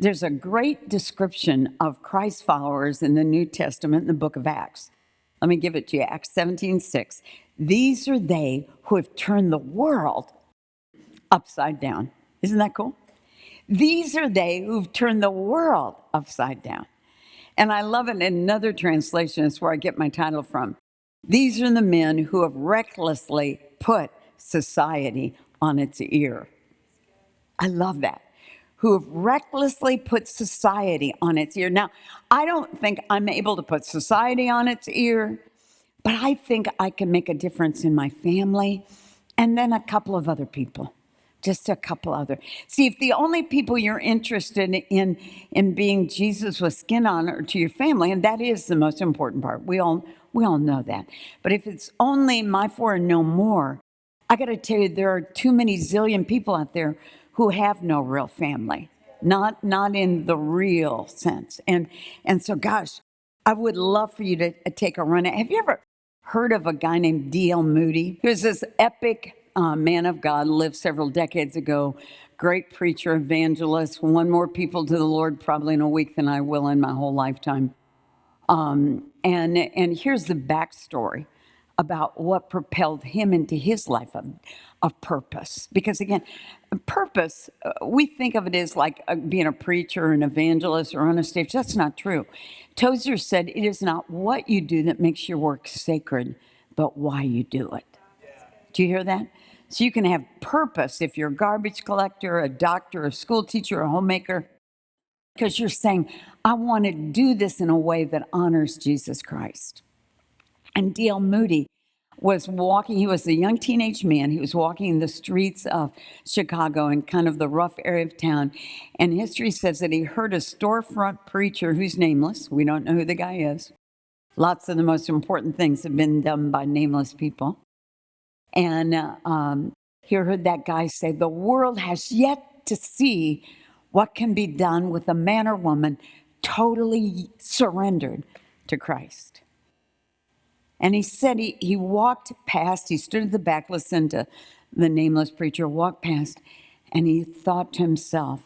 There's a great description of Christ followers in the New Testament in the book of Acts. Let me give it to you. Acts 17:6. These are they who have turned the world upside down. Isn't that cool? These are they who've turned the world upside down. And I love it in another translation. It's where I get my title from. These are the men who have recklessly put society on its ear. I love that. Who have recklessly put society on its ear. Now, I don't think I'm able to put society on its ear, but I think I can make a difference in my family and then a couple of other people. Just a couple other. See, if the only people you're interested in being Jesus with skin on are to your family, and that is the most important part. We all know that. But if it's only my four and no more, I got to tell you, there are too many zillion people out there who have no real family, not in the real sense. And so, gosh, I would love for you to take a run at. Have you ever heard of a guy named D.L. Moody? He was this epic man of God, lived several decades ago, great preacher, evangelist, won more people to the Lord probably in a week than I will in my whole lifetime. And here's the backstory about what propelled him into his life of purpose. Because again, purpose, we think of it as like being a preacher, an evangelist, or on a stage. That's not true. Tozer said, it is not what you do that makes your work sacred, but why you do it. Do you hear that? So you can have purpose if you're a garbage collector, a doctor, a school teacher, a homemaker, because you're saying, I want to do this in a way that honors Jesus Christ. And D.L. Moody was walking, he was a young teenage man. He was walking the streets of Chicago in kind of the rough area of town. And history says that he heard a storefront preacher who's nameless. We don't know who the guy is. Lots of the most important things have been done by nameless people. And he heard that guy say, the world has yet to see what can be done with a man or woman totally surrendered to Christ. And he said he walked past, he stood at the back, listened to the nameless preacher, walked past, and he thought to himself,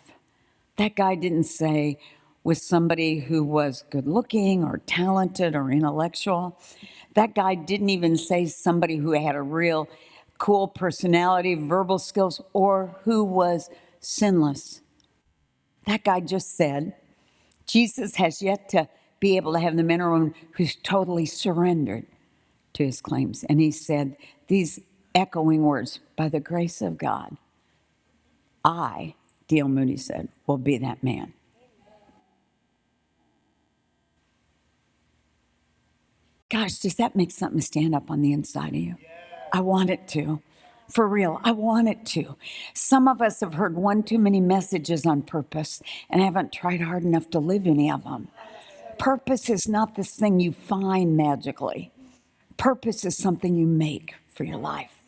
that guy didn't say with somebody who was good looking or talented or intellectual. That guy didn't even say somebody who had a real cool personality, verbal skills, or who was sinless. That guy just said, Jesus has yet to be able to have the man or woman who's totally surrendered to his claims. And he said these echoing words, by the grace of God, I, D.L. Moody said, will be that man. Gosh, does that make something stand up on the inside of you? I want it to. For real, I want it to. Some of us have heard one too many messages on purpose and haven't tried hard enough to live any of them. Purpose is not this thing you find magically. Purpose is something you make for your life.